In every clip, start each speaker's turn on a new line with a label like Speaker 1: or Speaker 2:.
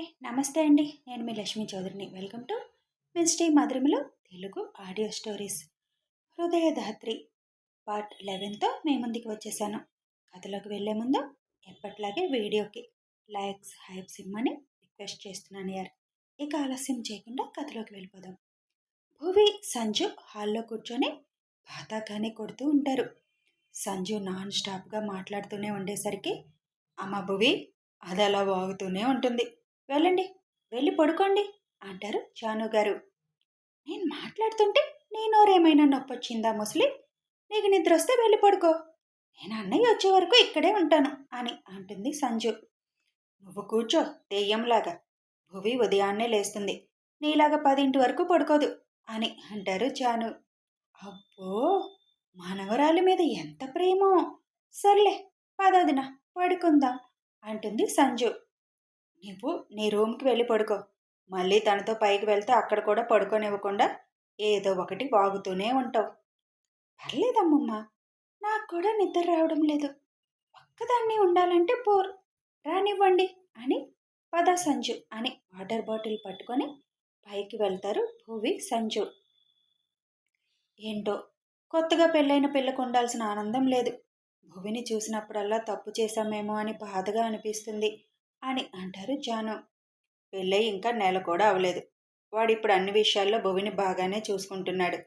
Speaker 1: Hi నమస్తే అండి. నేను మీ లక్ష్మీ చౌదరిని. వెల్కమ్ టు మిస్టీ మధురిమలో Telugu audio stories. Hridayadhatri part 11తో మీ ముందుకు వచ్చేసాను. కథలోకి వెళ్ళే ముందు ఎప్పట్లాగే వీడియోకి లైక్స్ హైప్స్ ఇమ్మని రిక్వెస్ట్ చేస్తున్నాను యార్. ఇక ఆలస్యం చేయకుండా కథలోకి వెళ్ళిపోదాం. భువి సంజు హాల్లో కూర్చొని బాతాకాని కొడుతూ ఉంటారు. సంజు నాన్ స్టాప్గా మాట్లాడుతూనే ఉండేసరికి అమ్మ భువి అది అలా వాగుతూనే ఉంటుంది. వెళ్ళండి, వెళ్ళి పడుకోండి అంటారు జాను గారు. నేను మాట్లాడుతుంటే నీ నోరేమైనా నొప్పొచ్చిందా ముసలి? నీకు నిద్ర వస్తే వెళ్ళి పడుకో. నేను అన్నయ్య వచ్చే వరకు ఇక్కడే ఉంటాను అని అంటుంది సంజు. నువ్వు కూర్చో దెయ్యంలాగా. భువి ఉదయాన్నే లేస్తుంది, నీలాగా 10 వరకు పడుకోదు అని అంటారు జాను. అబ్బో, మనవరాలి మీద ఎంత ప్రేమో. సర్లే పదొదిన పడుకుందాం అంటుంది సంజు. నువ్వు నీ రూమ్కి వెళ్ళి పడుకో. మళ్ళీ తనతో పైకి వెళ్తే అక్కడ కూడా పడుకోనివ్వకుండా ఏదో ఒకటి వాగుతూనే ఉంటావు. పర్లేదమ్మమ్మ, నాకు కూడా నిద్ర రావడం లేదు. ఒక్కదాన్ని ఉండాలంటే పోర్ రానివ్వండి అని పద సంజు అని వాటర్ బాటిల్ పట్టుకొని పైకి వెళ్తారు భువి సంజు. ఏంటో కొత్తగా పెళ్ళైన పిల్లకు ఉండాల్సిన ఆనందం లేదు. భువిని చూసినప్పుడల్లా తప్పు చేశామేమో అని బాధగా అనిపిస్తుంది అని అంటారు జాను. పెళ్ళై ఇంకా నెల కూడా అవలేదు. వాడిప్పుడు అన్ని విషయాల్లో భువిని బాగానే చూసుకుంటున్నాడు.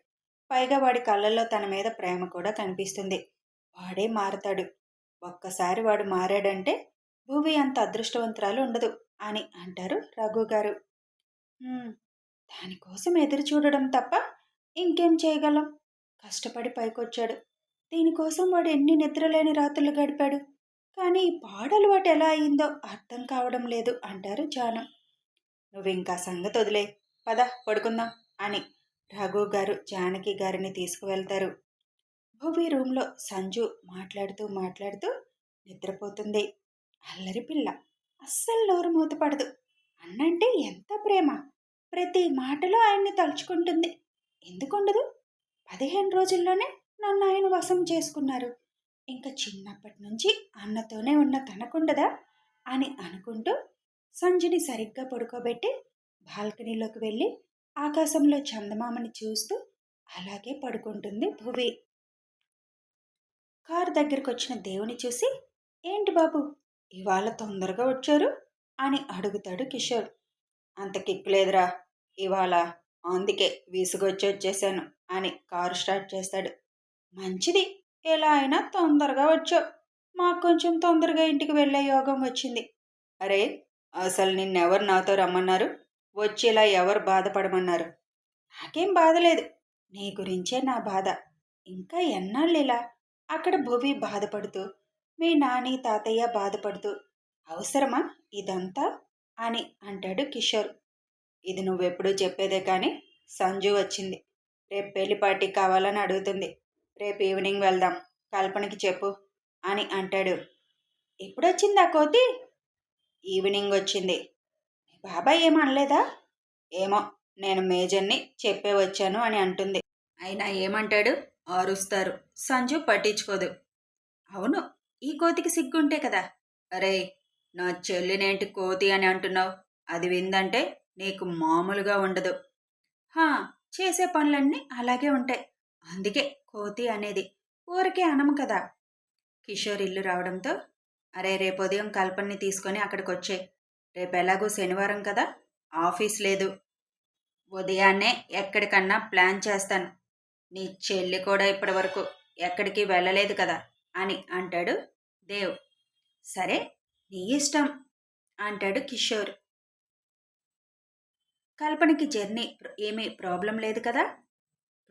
Speaker 1: పైగా వాడి కళ్ళల్లో తన మీద ప్రేమ కూడా కనిపిస్తుంది. వాడే మారతాడు. ఒక్కసారి వాడు మారాడంటే భువి అంత అదృష్టవంతురాలు ఉండదు అని అంటారు రఘు గారు. దానికోసం ఎదురు చూడడం తప్ప ఇంకేం చేయగలం? కష్టపడి పైకొచ్చాడు. దీనికోసం వాడు ఎన్ని నిద్రలేని రాత్రులు గడిపాడు. కానీ ఈ పాడలవాటు ఎలా అయిందో అర్థం కావడం లేదు అంటారు జాను. నువ్వింకా సంగతి వదిలే, పద పడుకుందాం అని రఘు గారు జానకి గారిని తీసుకువెళ్తారు. భువి రూమ్లో సంజు మాట్లాడుతూ మాట్లాడుతూ నిద్రపోతుంది. అల్లరి పిల్ల, అస్సలు నోరు మూతపడదు. అన్నంటే ఎంత ప్రేమ, ప్రతి మాటలో ఆయన్ని తలుచుకుంటుంది. ఎందుకుండదు? 15 రోజుల్లోనే నన్ను ఆయన వశం చేసుకున్నారు. ఇంకా చిన్నప్పటి నుంచి అన్నతోనే ఉన్న తనకుండదా అని అనుకుంటూ సంజుని సరిగ్గా పడుకోబెట్టి బాల్కనీలోకి వెళ్ళి ఆకాశంలో చందమామని చూస్తూ అలాగే పడుకుంటుంది భువి. కారు దగ్గరకు వచ్చిన దేవుని చూసి, ఏంటి బాబు ఇవాళ తొందరగా వచ్చారు అని అడుగుతాడు కిషోర్. అంత కిక్కులేదురా ఇవాళ, అందుకే విసుగొచ్చి వచ్చేసాను అని కారు స్టార్ట్ చేస్తాడు. మంచిది, ఎలా అయినా తొందరగా వచ్చావు. మాకు కొంచెం తొందరగా ఇంటికి వెళ్ళే యోగం వచ్చింది. అరే, అసలు నిన్నెవరు నాతో రమ్మన్నారు? వచ్చేలా ఎవరు బాధపడమన్నారు? నాకేం బాధలేదు, నీ గురించే నా బాధ. ఇంకా ఎన్నాళ్ళు ఇలా అక్కడ భువి బాధపడుతూ, మీ నాని తాతయ్య బాధపడుతూ అవసరమా ఇదంతా అని అంటాడు కిషోర్. ఇది నువ్వెప్పుడూ చెప్పేదే కానీ సంజు వచ్చింది. రేపు పెళ్లి పార్టీ కావాలని అడుగుతుంది. రేపు ఈవినింగ్ వెళ్దాం, కల్పనకి చెప్పు అని అంటాడు. ఎప్పుడొచ్చింది ఆ కోతి? ఈవినింగ్ వచ్చింది. మీ బాబాయ్ ఏమనలేదా? ఏమో, నేను మేజర్ని చెప్పే వచ్చాను అని అంటుంది. అయినా ఏమంటాడు, అరుస్తారు. సంజు పట్టించుకోదు. అవును, ఈ కోతికి సిగ్గుంటే కదా. అరే, నా చెల్లినేంటి కోతి అని అంటున్నావు? అది విందంటే నీకు మామూలుగా ఉండదు. హా, చేసే పనులన్నీ అలాగే ఉంటాయి, అందుకే కోతి అనేది. ఊరికే అనము కదా. కిషోర్ ఇల్లు రావడంతో, అరే రేపు ఉదయం కల్పనని తీసుకొని అక్కడికి వచ్చే. రేపు ఎలాగో శనివారం కదా, ఆఫీస్ లేదు. ఉదయాన్నే ఎక్కడికన్నా ప్లాన్ చేస్తాను. నీ చెల్లి కూడా ఇప్పటి వరకు ఎక్కడికి వెళ్ళలేదు కదా అని అంటాడు దేవ్. సరే, నీ ఇష్టం అంటాడు కిషోర్. కల్పనకి జర్నీ ఏమీ ప్రాబ్లం లేదు కదా?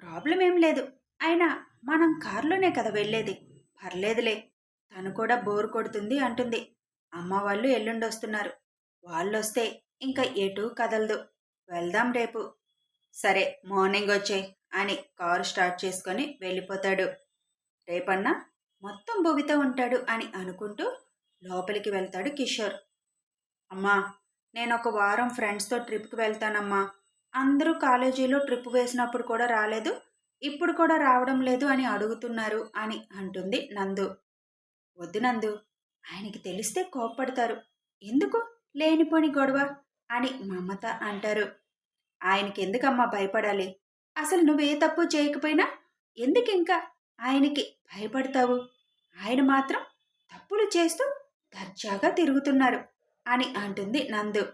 Speaker 1: ప్రాబ్లం ఏం లేదు. అయినా మనం కారులోనే కదా వెళ్ళేది, పర్లేదులే. తను కూడా బోర్ కొడుతుంది అంటుంది. అమ్మ వాళ్ళు ఎల్లుండి వస్తున్నారు. వాళ్ళొస్తే ఇంకా ఎటూ కదలదు. వెళ్దాం రేపు. సరే, మార్నింగ్ వచ్చేయ్ అని కారు స్టార్ట్ చేసుకొని వెళ్ళిపోతాడు. రేపన్నా మొత్తం భువితో ఉంటాడు అని అనుకుంటూ లోపలికి వెళ్తాడు కిషోర్. అమ్మా, నేను ఒక వారం ఫ్రెండ్స్తో ట్రిప్కి వెళ్తానమ్మా. అందరూ కాలేజీలో ట్రిప్ వేసినప్పుడు కూడా రాలేదు, ఇప్పుడు కూడా రావడం లేదు అని అడుగుతున్నారు అని అంటుంది నందు. వద్దు నందు, ఆయనకి తెలిస్తే కోప్పడతారు. ఎందుకు లేనిపోని గొడవ? అని మమత అంటారు. ఆయనకెందుకమ్మా భయపడాలి? అసలు నువ్వే తప్పు చేయకపోయినా ఎందుకింకా ఆయనకి భయపడతావు? ఆయన మాత్రం తప్పులు చేస్తూ దర్జాగా తిరుగుతున్నారు అని అంటుంది నందు.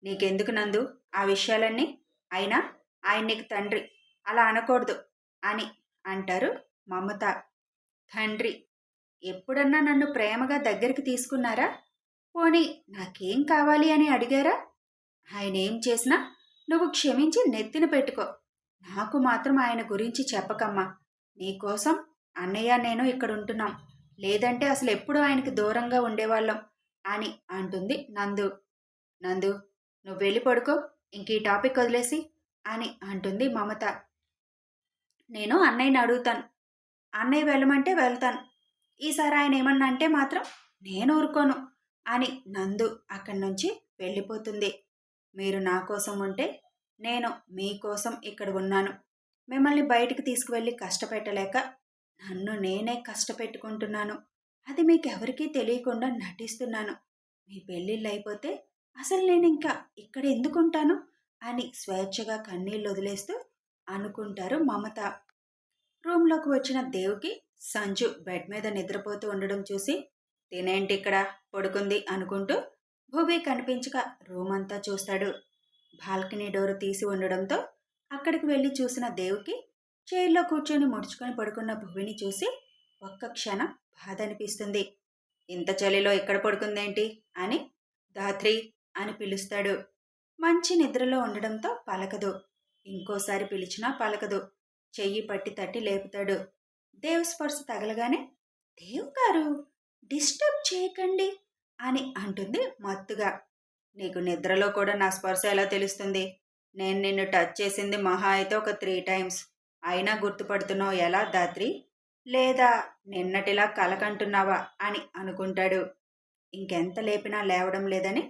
Speaker 1: నీకెందుకు నందు ఆ విషయాలన్నీ? అయినా ఆయన నీకు తండ్రి, అలా అనకూడదు అని అంటారు మమత. తండ్రి ఎప్పుడన్నా నన్ను ప్రేమగా దగ్గరికి తీసుకున్నారా? పోనీ నాకేం కావాలి అని అడిగారా? ఆయన ఏం చేసినా నువ్వు క్షమించి నెత్తిన పెట్టుకో. నాకు మాత్రం ఆయన గురించి చెప్పకమ్మా. నీకోసం అన్నయ్య నేను ఇక్కడ ఉంటున్నాం. లేదంటే అసలు ఎప్పుడూ ఆయనకి దూరంగా ఉండేవాళ్ళం అని అంటుంది నందు. నందు నువ్వు వెళ్ళి పడుకో, ఇంక ఈ టాపిక్ వదిలేసి అని అంటుంది మమత. నేను అన్నయ్యని అడుగుతాను. అన్నయ్య వెళ్ళమంటే వెళ్తాను. ఈసారి ఆయన ఏమన్నా అంటే మాత్రం నేను ఊరుకోను అని నందు అక్కడి నుంచి వెళ్ళిపోతుంది. మీరు నా కోసం ఉంటే నేను మీకోసం ఇక్కడ ఉన్నాను. మిమ్మల్ని బయటికి తీసుకువెళ్ళి కష్టపెట్టలేక నన్ను నేనే కష్టపెట్టుకుంటున్నాను. అది మీకెవరికీ తెలియకుండా నటిస్తున్నాను. మీ పెళ్ళిళ్ళు అయిపోతే అసలు నేను ఇంకా ఇక్కడ ఎందుకుంటాను అని స్వేచ్ఛగా కన్నీళ్ళు వదిలేస్తూ అనుకుంటారు మమత. రూమ్లోకి వచ్చిన దేవుకి సంజు బెడ్ మీద నిద్రపోతూ ఉండడం చూసి తినేంటి ఇక్కడ పడుకుంది అనుకుంటూ భువి కనిపించక రూమ్ అంతా చూస్తాడు. బాల్కనీ డోరు తీసి ఉండడంతో అక్కడికి వెళ్ళి చూసిన దేవుకి చైర్లో కూర్చొని ముడుచుకొని పడుకున్న భువిని చూసి ఒక్క క్షణం బాధ అనిపిస్తుంది. ఇంత చలిలో ఇక్కడ పడుకుందేంటి అని ధాత్రి అని పిలుస్తాడు. మంచి నిద్రలో ఉండడంతో పలకదు. ఇంకోసారి పిలిచినా పలకదు. చెయ్యి పట్టి తట్టి లేపుతాడు. దేవ్ స్పర్శ తగలగానే దేవ్ గారు డిస్టర్బ్ చేయకండి అని అంటుంది మత్తుగా. నీకు నిద్రలో కూడా నా స్పర్శ ఎలా తెలుస్తుంది? నేను నిన్ను టచ్ చేసింది మహా అయితే ఒక 3 టైమ్స్. అయినా గుర్తుపడుతున్నావు ఎలా ధాత్రి? లేదా నిన్నటిలా కలకంటున్నావా అని అనుకుంటాడు. ఇంకెంత లేపినా లేవడం లేదని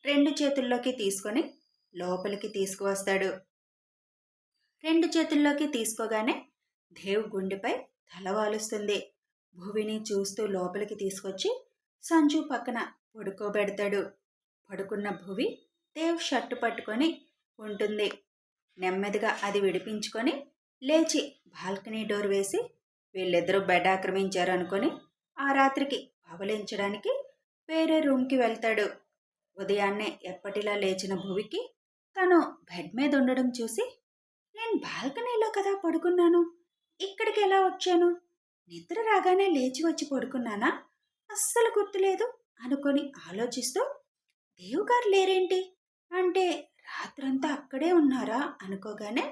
Speaker 1: 2 చేతుల్లోకి తీసుకొని లోపలికి తీసుకువస్తాడు. 2 చేతుల్లోకి తీసుకోగానే దేవ్ గుండెపై తలవాలుస్తుంది. భువిని చూస్తూ లోపలికి తీసుకొచ్చి సంజు పక్కన పడుకోబెడతాడు. పడుకున్న భువి దేవ్ షర్టు పట్టుకొని ఉంటుంది. నెమ్మదిగా అది విడిపించుకొని లేచి బాల్కనీ డోర్ వేసి వీళ్ళిద్దరూ బెడ్ ఆక్రమించారు అనుకొని ఆ రాత్రికి పవలించడానికి వేరే రూమ్కి వెళ్తాడు. ఉదయాన్నే ఎప్పటిలా లేచిన భువికి తను బెడ్ మీద ఉండడం చూసి నేను బాల్కనీలో కదా పడుకున్నాను, ఇక్కడికి ఎలా వచ్చాను? నిద్ర రాగానే లేచి వచ్చి పడుకున్నానా? అస్సలు గుర్తులేదు అనుకొని ఆలోచిస్తూ దేవుగారు లేరేంటి అంటే రాత్రంతా అక్కడే ఉన్నారా అనుకోగానే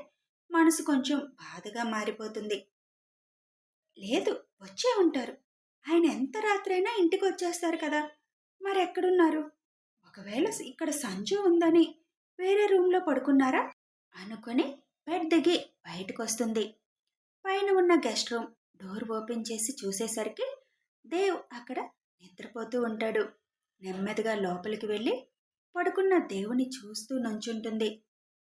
Speaker 1: మనసు కొంచెం బాధగా మారిపోతుంది. లేదు, వచ్చే ఉంటారు. ఆయన ఎంత రాత్రైనా ఇంటికి వచ్చేస్తారు కదా, మరెక్కడున్నారు? ఒకవేళ ఇక్కడ సంజు ఉందని వేరే రూమ్లో పడుకున్నారా అనుకొని బెడ్ దిగి బయటకు వస్తుంది. పైన ఉన్న గెస్ట్ రూమ్ డోర్ ఓపెన్ చేసి చూసేసరికి దేవ్ అక్కడ నిద్రపోతూ ఉంటాడు. నెమ్మదిగా లోపలికి వెళ్ళి పడుకున్న దేవుని చూస్తూ నుంచుంటుంది.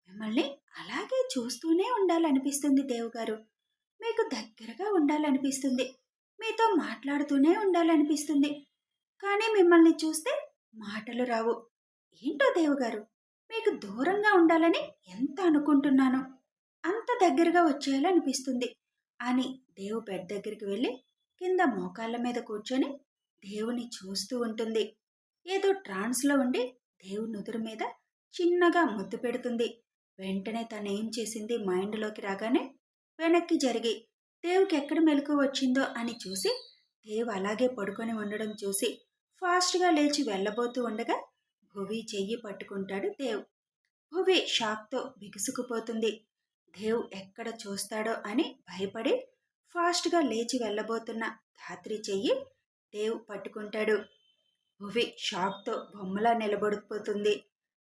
Speaker 1: మిమ్మల్ని అలాగే చూస్తూనే ఉండాలనిపిస్తుంది దేవుగారు. మీకు దగ్గరగా ఉండాలనిపిస్తుంది. మీతో మాట్లాడుతూనే ఉండాలనిపిస్తుంది. కానీ మిమ్మల్ని చూస్తే మాటలు రావు. ఏంటో దేవుగారు, మీకు దూరంగా ఉండాలని ఎంత అనుకుంటున్నాను, అంత దగ్గరగా వచ్చేయాలనిపిస్తుంది అని దేవు బెడ్ దగ్గరికి వెళ్ళి కింద మోకాళ్ళ మీద కూర్చొని దేవుని చూస్తూ ఉంటుంది. ఏదో ట్రాన్స్లో ఉండి దేవు నుదురు మీద చిన్నగా ముద్దు పెడుతుంది. వెంటనే తనేం చేసింది మైండ్లోకి రాగానే వెనక్కి జరిగి దేవుకి ఎక్కడ మెలకు వచ్చిందో అని చూసి దేవు అలాగే పడుకొని ఉండడం చూసి ఫాస్ట్గా లేచి వెళ్ళబోతూ ఉండగా భువి చెయ్యి పట్టుకుంటాడు దేవ్. భువి షాక్తో బిగుసుకుపోతుంది. దేవ్ ఎక్కడ చూస్తాడో అని భయపడి ఫాస్ట్గా లేచి వెళ్ళబోతున్న ధాత్రి చెయ్యి దేవ్ పట్టుకుంటాడు. భువి షాక్తో బొమ్మలా నిలబడిపోతుంది.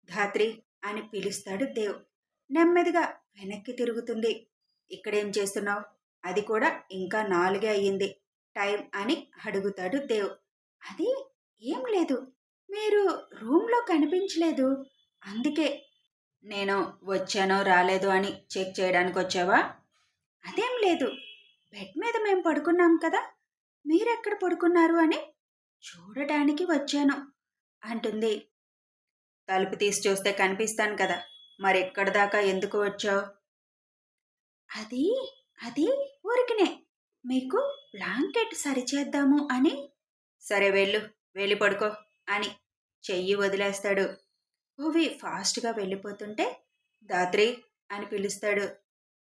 Speaker 1: ధాత్రి అని పిలుస్తాడు దేవ్. నెమ్మదిగా వెనక్కి తిరుగుతుంది. ఇక్కడేం చేస్తున్నావు? అది కూడా ఇంకా 4 అయ్యింది టైం అని అడుగుతాడు దేవ్. అది ఏం లేదు, మీరు రూమ్లో కనిపించలేదు, అందుకే. నేను వచ్చానో రాలేదో అని చెక్ చేయడానికి వచ్చావా? అదేం లేదు, బెడ్ మీద మేము పడుకున్నాం కదా, మీరెక్కడ పడుకున్నారు అని చూడటానికి వచ్చాను అంటుంది. తలుపు తీసి చూస్తే కనిపిస్తాను కదా, మరి ఎక్కడి దాకా ఎందుకు వచ్చావు? అది అది ఊరికనే మీకు బ్లాంకెట్ సరిచేద్దాము అని. సరే వెళ్ళు, వెళ్ళి పడుకో అని చెయ్యి వదిలేస్తాడు. భువి ఫాస్ట్గా వెళ్ళిపోతుంటే దాత్రి అని పిలుస్తాడు.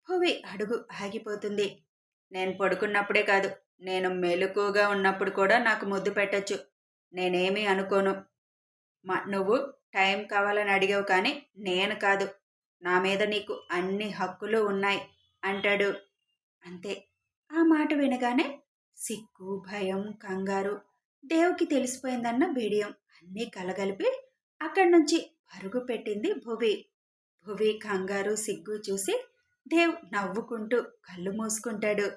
Speaker 1: భువి అడుగు ఆగిపోతుంది. నేను పడుకున్నప్పుడే కాదు, నేను మెలకుగా ఉన్నప్పుడు కూడా నాకు ముద్దు పెట్టచ్చు, నేనేమీ అనుకోను. నువ్వు టైం కావాలని అడిగావు కానీ నేను కాదు, నా మీద నీకు అన్ని హక్కులు ఉన్నాయి అంటాడు. అంతే. ఆ మాట వినగానే సిగ్గు, భయం, కంగారు, దేవుకి తెలిసిపోయిందన్న బిడియం అన్నీ కలగలిపి అక్కడి నుంచి పరుగు పెట్టింది భువి. భువి కంగారు, సిగ్గు చూసి దేవ్ నవ్వుకుంటూ కళ్ళు మూసుకుంటాడు.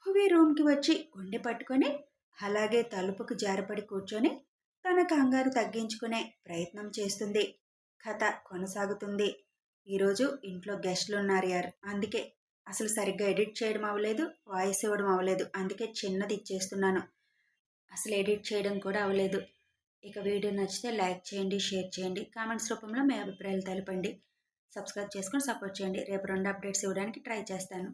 Speaker 1: భువి రూమ్కి వచ్చి గుండె పట్టుకొని అలాగే తలుపుకు జారపడి కూర్చొని తన కంగారు తగ్గించుకునే ప్రయత్నం చేస్తుంది. కథ కొనసాగుతుంది. ఈరోజు ఇంట్లో గెస్ట్లు ఉన్నారు యార్, అందుకే అసలు సరిగ్గా ఎడిట్ చేయడం అవ్వలేదు, వాయిస్ ఇవ్వడం అవ్వలేదు, అందుకే చిన్నది ఇచ్చేస్తున్నాను. అసలు ఎడిట్ చేయడం కూడా అవ్వలేదు. ఇక వీడియో నచ్చితే లైక్ చేయండి, షేర్ చేయండి, కామెంట్స్ రూపంలో మీ అభిప్రాయాలు తెలపండి, సబ్స్క్రైబ్ చేసుకొని సపోర్ట్ చేయండి. రేపు 2 అప్డేట్స్ ఇవ్వడానికి ట్రై చేస్తాను.